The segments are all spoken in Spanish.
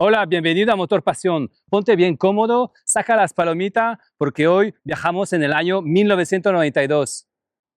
Hola, bienvenido a Motor Pasión. Ponte bien cómodo, saca las palomitas porque hoy viajamos en el año 1992.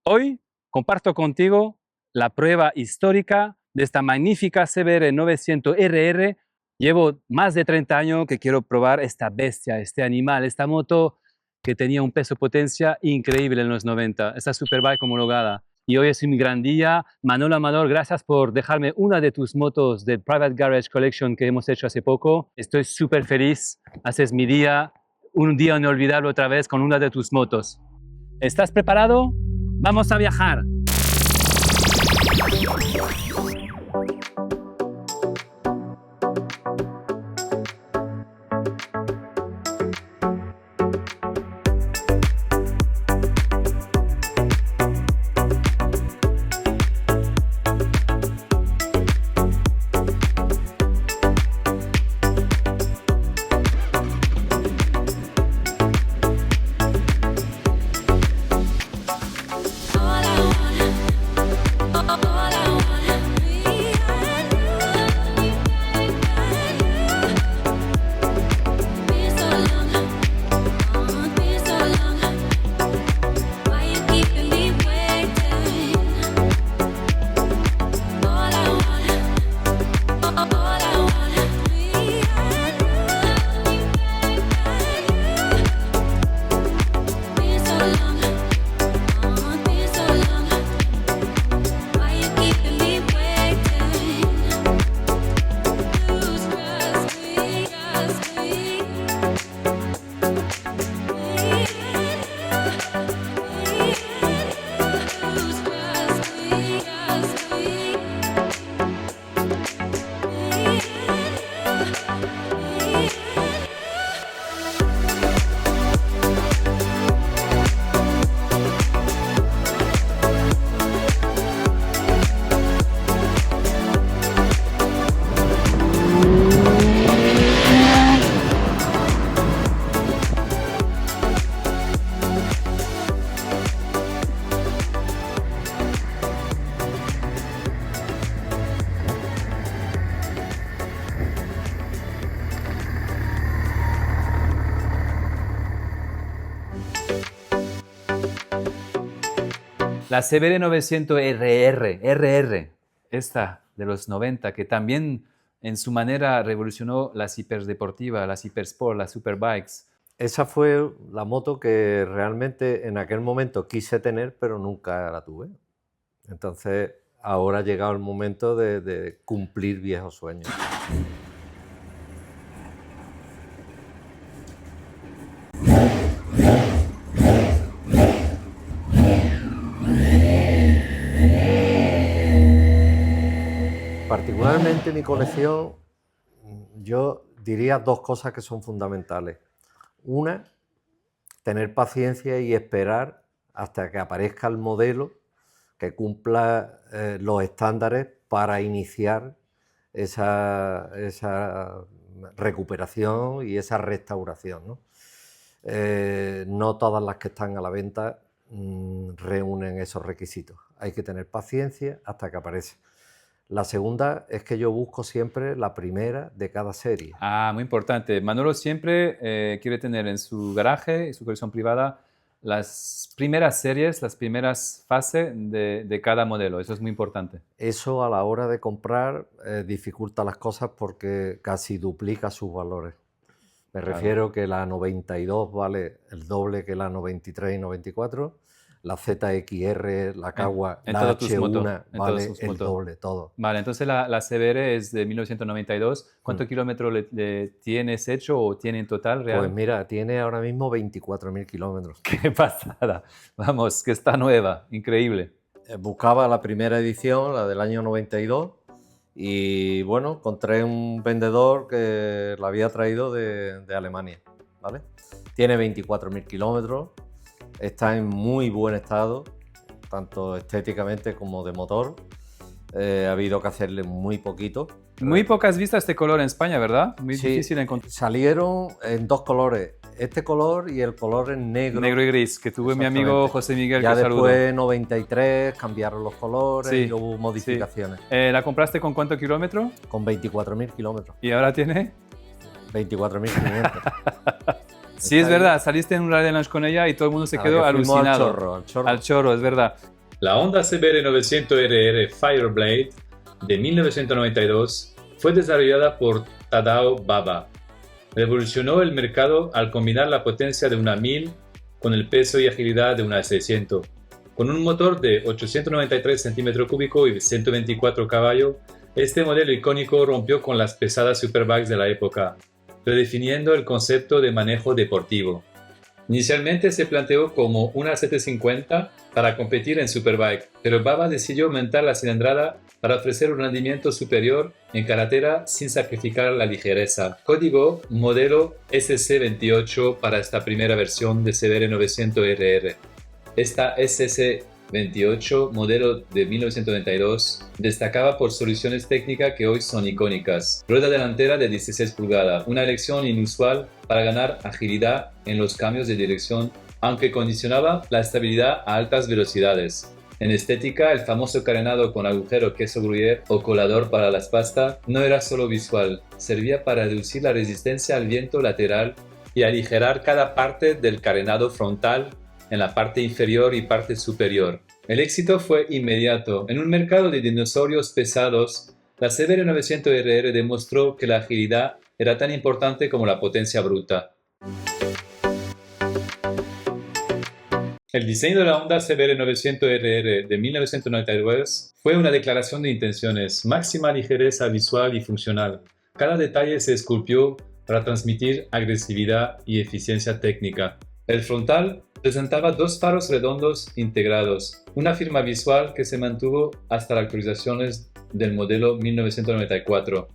Hoy comparto contigo la prueba histórica de esta magnífica CBR 900 RR. Llevo más de 30 años que quiero probar esta bestia, este animal, esta moto que tenía un peso-potencia increíble en los 90, esta Superbike homologada. Y hoy es un gran día. Manolo Amador, gracias por dejarme una de tus motos del Private Garage Collection que hemos hecho hace poco. Estoy súper feliz. Haces mi día, un día inolvidable otra vez con una de tus motos. ¿Estás preparado? ¡Vamos a viajar! La CBR 900 RR, esta de los 90, que también en su manera revolucionó las hiperdeportivas, las hipersport, las superbikes. Esa fue la moto que realmente en aquel momento quise tener, pero nunca la tuve. Entonces, ahora ha llegado el momento de cumplir viejos sueños. Particularmente en mi colección, yo diría dos cosas que son fundamentales. Una, tener paciencia y esperar hasta que aparezca el modelo que cumpla los estándares para iniciar esa recuperación y esa restauración, ¿no? No todas las que están a la venta reúnen esos requisitos. Hay que tener paciencia hasta que aparece. La segunda es que yo busco siempre la primera de cada serie. Ah, muy importante. Manolo siempre quiere tener en su garaje y su colección privada las primeras series, las primeras fases de cada modelo. Eso es muy importante. Eso a la hora de comprar dificulta las cosas porque casi duplica sus valores. Me refiero que la 92 vale el doble que la 93 y 94. La ZXR, la Kawa, la H1 vale el doble, todo. Vale, entonces la CBR es de 1992. ¿Cuántos kilómetros le tienes hecho o tiene en total real? Pues mira, tiene ahora mismo 24.000 kilómetros. ¡Qué pasada! Vamos, que está nueva, increíble. Buscaba la primera edición, la del año 92, y bueno, encontré un vendedor que la había traído de Alemania, ¿vale? Tiene 24.000 kilómetros. Está en muy buen estado, tanto estéticamente como de motor. Ha habido que hacerle muy poquito. Muy pocas vistas este color en España, ¿verdad? Muy difícil de encontrar. Salieron en dos colores, este color y el color en negro. Negro y gris, que tuve mi amigo José Miguel, ya que saludo. Ya después, en 93, cambiaron los colores y hubo modificaciones. ¿La compraste con cuánto kilómetro? Con 24.000 kilómetros. ¿Y ahora tiene? 24.500. Sí, es verdad, saliste en un Rally Launch con ella y todo el mundo se quedó alucinado. Al chorro, es verdad. La Honda CBR 900RR Fireblade de 1992 fue desarrollada por Tadao Baba. Revolucionó el mercado al combinar la potencia de una 1000 con el peso y agilidad de una 600. Con un motor de 893 cm3 y 124 caballos, este modelo icónico rompió con las pesadas superbikes de la época, redefiniendo el concepto de manejo deportivo. Inicialmente se planteó como una 750 para competir en Superbike, pero Baba decidió aumentar la cilindrada para ofrecer un rendimiento superior en carretera sin sacrificar la ligereza. Código modelo SC28 para esta primera versión de CBR 900RR. Esta SC28 modelo de 1992 destacaba por soluciones técnicas que hoy son icónicas. Rueda delantera de 16 pulgadas, una elección inusual para ganar agilidad en los cambios de dirección, aunque condicionaba la estabilidad a altas velocidades. En estética, el famoso carenado con agujero queso gruyère o colador para las pastas no era solo visual, servía para reducir la resistencia al viento lateral y aligerar cada parte del carenado frontal en la parte inferior y parte superior. El éxito fue inmediato. En un mercado de dinosaurios pesados, la CBR 900RR demostró que la agilidad era tan importante como la potencia bruta. El diseño de la Honda CBR 900RR de 1992 fue una declaración de intenciones, máxima ligereza visual y funcional. Cada detalle se esculpió para transmitir agresividad y eficiencia técnica. El frontal presentaba dos faros redondos integrados, una firma visual que se mantuvo hasta las actualizaciones del modelo 1994.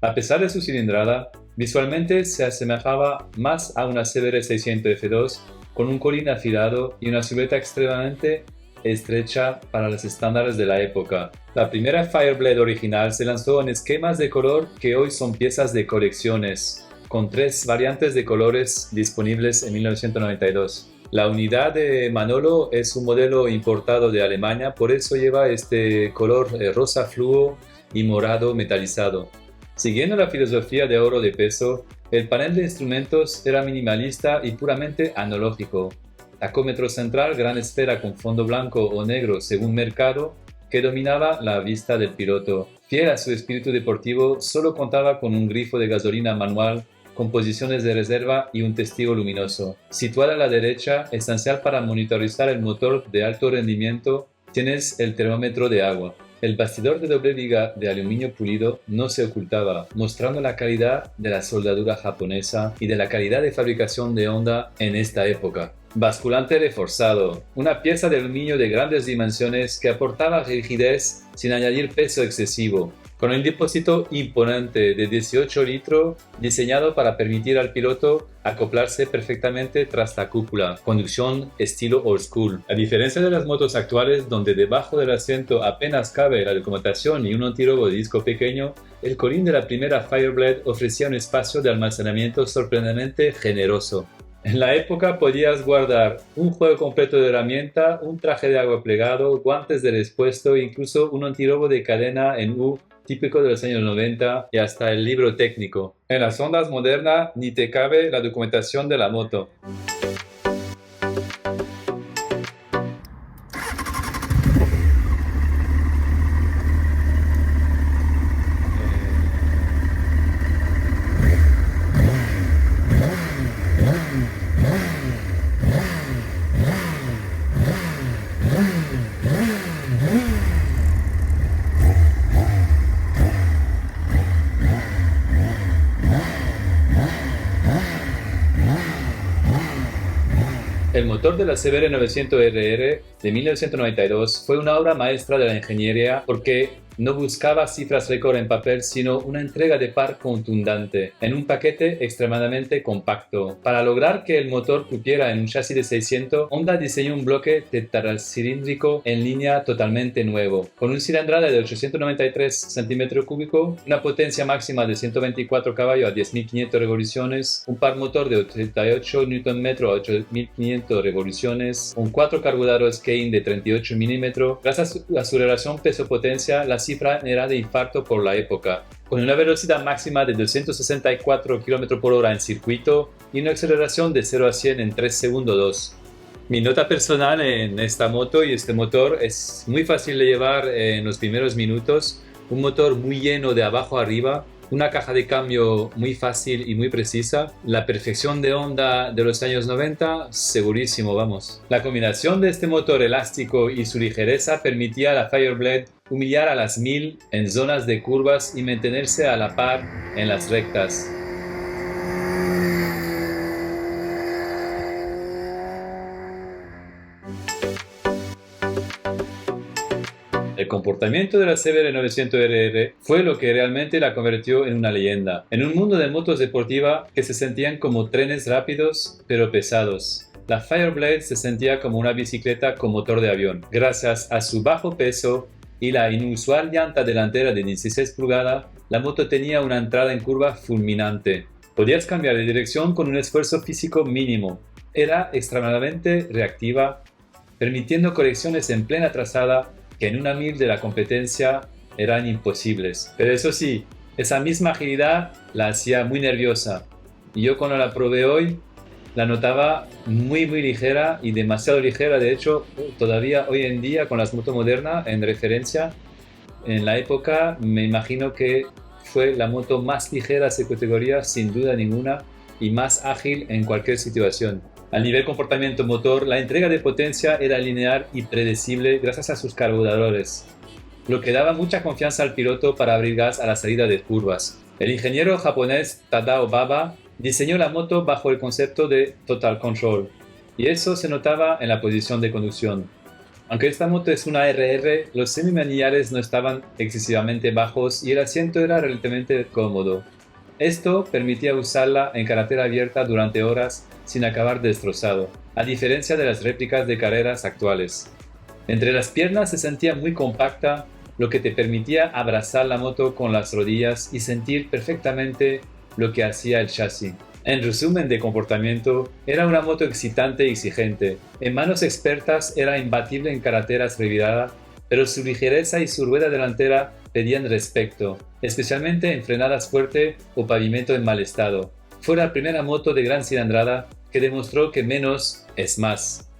A pesar de su cilindrada, visualmente se asemejaba más a una CBR 600 F2 con un colín afilado y una silueta extremadamente estrecha para los estándares de la época. La primera Fireblade original se lanzó en esquemas de color que hoy son piezas de colecciones, con 3 variantes de colores disponibles en 1992. La unidad de Manolo es un modelo importado de Alemania, por eso lleva este color rosa fluo y morado metalizado. Siguiendo la filosofía de ahorro de peso, el panel de instrumentos era minimalista y puramente analógico. Tacómetro central, gran esfera con fondo blanco o negro según mercado, que dominaba la vista del piloto. Fiel a su espíritu deportivo, solo contaba con un grifo de gasolina manual con posiciones de reserva y un testigo luminoso. Situada a la derecha, esencial para monitorizar el motor de alto rendimiento, tienes el termómetro de agua. El bastidor de doble viga de aluminio pulido no se ocultaba, mostrando la calidad de la soldadura japonesa y de la calidad de fabricación de Honda en esta época. Basculante reforzado, una pieza de aluminio de grandes dimensiones que aportaba rigidez sin añadir peso excesivo, con un depósito imponente de 18 litros diseñado para permitir al piloto acoplarse perfectamente tras la cúpula, conducción estilo old school. A diferencia de las motos actuales donde debajo del asiento apenas cabe la locomoción y un antirrobo de disco pequeño, el colín de la primera Fireblade ofrecía un espacio de almacenamiento sorprendentemente generoso. En la época podías guardar un juego completo de herramienta, un traje de agua plegado, guantes de respuesto e incluso un antirrobo de cadena en U típico de los años 90 y hasta el libro técnico. En las Hondas modernas ni te cabe la documentación de la moto. El motor de la CBR 900RR de 1992 fue una obra maestra de la ingeniería porque no buscaba cifras récord en papel, sino una entrega de par contundente, en un paquete extremadamente compacto. Para lograr que el motor cupiera en un chasis de 600, Honda diseñó un bloque tetracilíndrico en línea totalmente nuevo, con un cilindrada de 893 cm3, una potencia máxima de 124 caballos a 10.500 revoluciones, un par motor de 88 Nm a 8.500 revoluciones, un 4 carburadores Kane de 38 mm. Gracias a su relación peso-potencia, la cifra era de infarto por la época. con una velocidad máxima de 264 km/h en circuito y una aceleración de 0 a 100 en 3 segundos 2. Mi nota personal en esta moto y este motor es muy fácil de llevar en los primeros minutos, un motor muy lleno de abajo a arriba, una caja de cambio muy fácil y muy precisa, la perfección de Honda de los años 90, segurísimo, vamos. La combinación de este motor elástico y su ligereza permitía a la Fireblade humillar a las 1000 en zonas de curvas y mantenerse a la par en las rectas. El comportamiento de la CBR 900RR fue lo que realmente la convirtió en una leyenda, en un mundo de motos deportivas que se sentían como trenes rápidos pero pesados. La Fireblade se sentía como una bicicleta con motor de avión, gracias a su bajo peso y la inusual llanta delantera de 16 pulgadas. La moto tenía una entrada en curva fulminante. Podías cambiar de dirección con un esfuerzo físico mínimo. Era extremadamente reactiva, permitiendo correcciones en plena trazada que en una 1000 de la competencia eran imposibles. Pero eso sí, esa misma agilidad la hacía muy nerviosa. Y yo cuando la probé hoy, la notaba muy ligera y demasiado ligera. De hecho, todavía hoy en día con las motos modernas en referencia, en la época me imagino que fue la moto más ligera de su categoría sin duda ninguna y más ágil en cualquier situación. A nivel comportamiento motor, la entrega de potencia era lineal y predecible gracias a sus carburadores, lo que daba mucha confianza al piloto para abrir gas a la salida de curvas. El ingeniero japonés Tadao Baba diseñó la moto bajo el concepto de Total Control, y eso se notaba en la posición de conducción. Aunque esta moto es una RR, los semimanillares no estaban excesivamente bajos y el asiento era relativamente cómodo. Esto permitía usarla en carretera abierta durante horas sin acabar destrozado, a diferencia de las réplicas de carreras actuales. Entre las piernas se sentía muy compacta, lo que te permitía abrazar la moto con las rodillas y sentir perfectamente lo que hacía el chasis. En resumen de comportamiento, era una moto excitante y exigente. En manos expertas era imbatible en carreteras reviradas, pero su ligereza y su rueda delantera pedían respeto, especialmente en frenadas fuertes o pavimento en mal estado. Fue la primera moto de gran cilindrada que demostró que menos es más.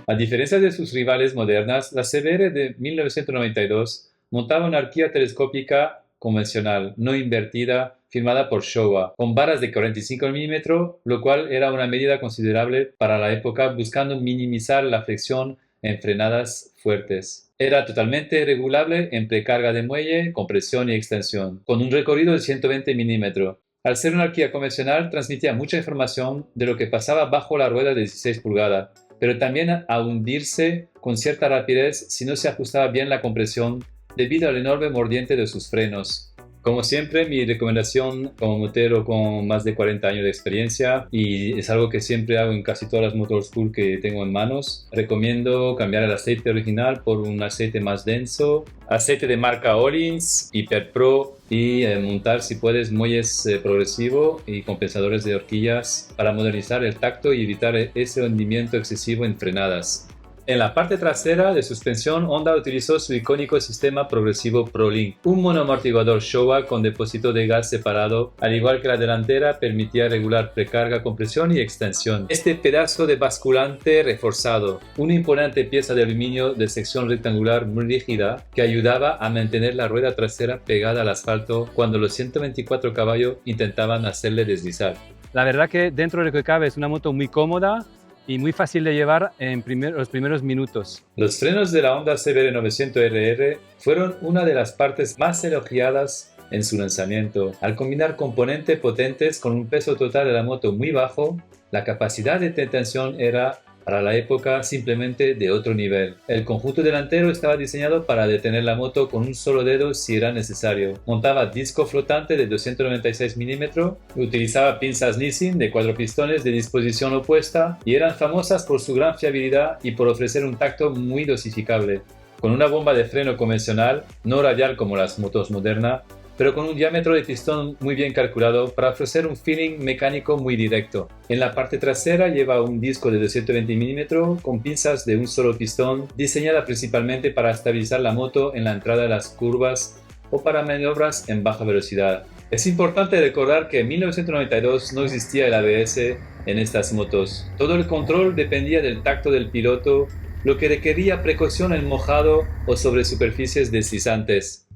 A diferencia de sus rivales modernas, la CBR de 1992 montaba una horquilla telescópica convencional, no invertida, firmada por Showa, con varas de 45 mm, lo cual era una medida considerable para la época, buscando minimizar la fricción en frenadas fuertes. Era totalmente regulable en precarga de muelle, compresión y extensión, con un recorrido de 120 mm. Al ser una horquilla convencional, transmitía mucha información de lo que pasaba bajo la rueda de 16 pulgadas, pero también a hundirse con cierta rapidez si no se ajustaba bien la compresión debido al enorme mordiente de sus frenos. Como siempre, mi recomendación como motero con más de 40 años de experiencia, y es algo que siempre hago en casi todas las motor school que tengo en manos, recomiendo cambiar el aceite original por un aceite más denso, aceite de marca Öhlins, Hyper Pro, y montar si puedes muelles progresivos y compensadores de horquillas para modernizar el tacto y evitar ese hundimiento excesivo en frenadas. En la parte trasera de suspensión, Honda utilizó su icónico sistema progresivo ProLink, un monoamortiguador Showa con depósito de gas separado, al igual que la delantera permitía regular precarga, compresión y extensión. Este pedazo de basculante reforzado, una imponente pieza de aluminio de sección rectangular muy rígida que ayudaba a mantener la rueda trasera pegada al asfalto cuando los 124 caballos intentaban hacerle deslizar. La verdad que dentro de lo que cabe es una moto muy cómoda y muy fácil de llevar en los primeros minutos. Los frenos de la Honda CBR 900RR fueron una de las partes más elogiadas en su lanzamiento. Al combinar componentes potentes con un peso total de la moto muy bajo, la capacidad de detención era, para la época, simplemente de otro nivel. El conjunto delantero estaba diseñado para detener la moto con un solo dedo si era necesario. Montaba disco flotante de 296 mm, utilizaba pinzas Nissin de 4 pistones de disposición opuesta y eran famosas por su gran fiabilidad y por ofrecer un tacto muy dosificable. Con una bomba de freno convencional, no radial como las motos modernas, pero con un diámetro de pistón muy bien calculado para ofrecer un feeling mecánico muy directo. En la parte trasera lleva un disco de 220 mm con pinzas de un solo pistón, diseñada principalmente para estabilizar la moto en la entrada de las curvas o para maniobras en baja velocidad. Es importante recordar que en 1992 no existía el ABS en estas motos. Todo el control dependía del tacto del piloto, lo que requería precaución en mojado o sobre superficies deslizantes.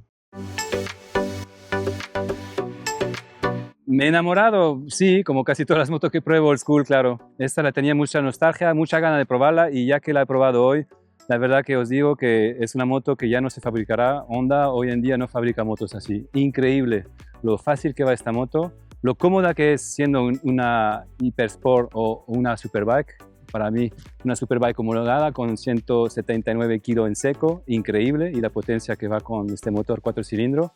Me he enamorado, sí, como casi todas las motos que pruebo old school, claro. Esta la tenía mucha nostalgia, mucha gana de probarla y ya que la he probado hoy, la verdad que os digo que es una moto que ya no se fabricará. Honda hoy en día no fabrica motos así. Increíble lo fácil que va esta moto, lo cómoda que es siendo una Hypersport o una Superbike. Para mí, una Superbike homologada con 179 kilos en seco, increíble, y la potencia que va con este motor 4 cilindros.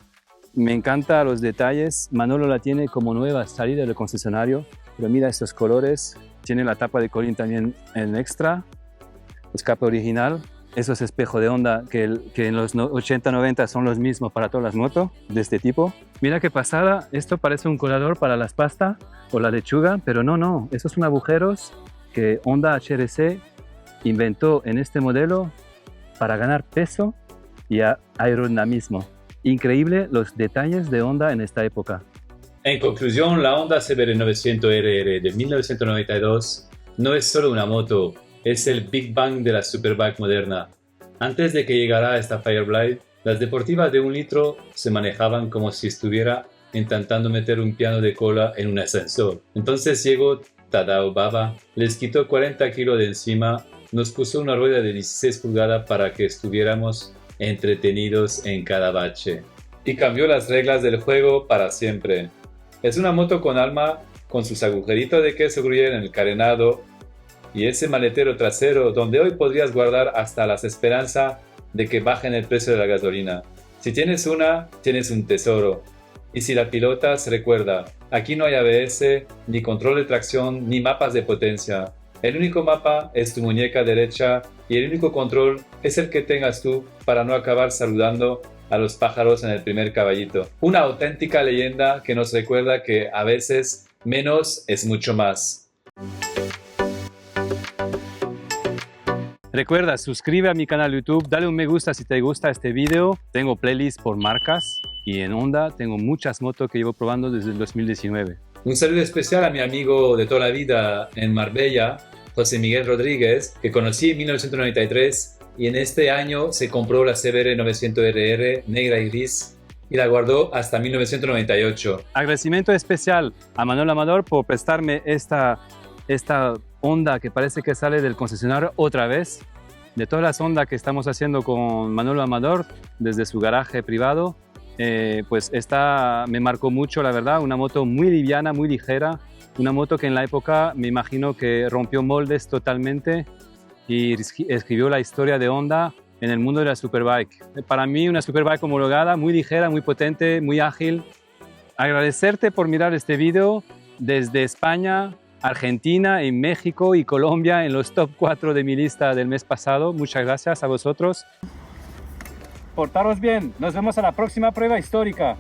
Me encantan los detalles. Manolo la tiene como nueva salida del concesionario, pero mira estos colores. Tiene la tapa de Colin también en extra, escape original. Esos espejos de Honda que en los 80-90 son los mismos para todas las motos de este tipo. Mira qué pasada, esto parece un colador para las pastas o la lechuga, pero no, esos son agujeros que Honda HRC inventó en este modelo para ganar peso y aerodinamismo. Increíble los detalles de Honda en esta época. En conclusión, la Honda CBR 900RR de 1992 no es solo una moto, es el Big Bang de la Superbike moderna. Antes de que llegara esta Fireblade, las deportivas de 1 litro se manejaban como si estuviera intentando meter un piano de cola en un ascensor. Entonces llegó Tadao Baba, les quitó 40 kilos de encima, nos puso una rueda de 16 pulgadas para que estuviéramos entretenidos en cada bache. Y cambió las reglas del juego para siempre. Es una moto con alma, con sus agujeritos de queso gruyere en el carenado y ese maletero trasero donde hoy podrías guardar hasta las esperanzas de que bajen el precio de la gasolina. Si tienes una, tienes un tesoro. Y si la pilotas, recuerda, aquí no hay ABS, ni control de tracción, ni mapas de potencia. El único mapa es tu muñeca derecha y el único control es el que tengas tú para no acabar saludando a los pájaros en el primer caballito. Una auténtica leyenda que nos recuerda que a veces menos es mucho más. Recuerda, suscríbete a mi canal YouTube, dale un me gusta si te gusta este video. Tengo playlist por marcas y en Honda tengo muchas motos que llevo probando desde el 2019. Un saludo especial a mi amigo de toda la vida en Marbella, José Miguel Rodríguez, que conocí en 1993 y en este año se compró la CBR 900RR negra y gris y la guardó hasta 1998. Agradecimiento especial a Manuel Amador por prestarme esta Honda que parece que sale del concesionario otra vez. De todas las Hondas que estamos haciendo con Manuel Amador desde su garaje privado, pues esta me marcó mucho, la verdad. Una moto muy liviana, muy ligera, una moto que en la época me imagino que rompió moldes totalmente y escribió la historia de Honda en el mundo de la Superbike. Para mí una Superbike homologada, muy ligera, muy potente, muy ágil. Agradecerte por mirar este video desde España, Argentina, y México y Colombia en los top 4 de mi lista del mes pasado. Muchas gracias a vosotros. Portaros bien. Nos vemos a la próxima prueba histórica.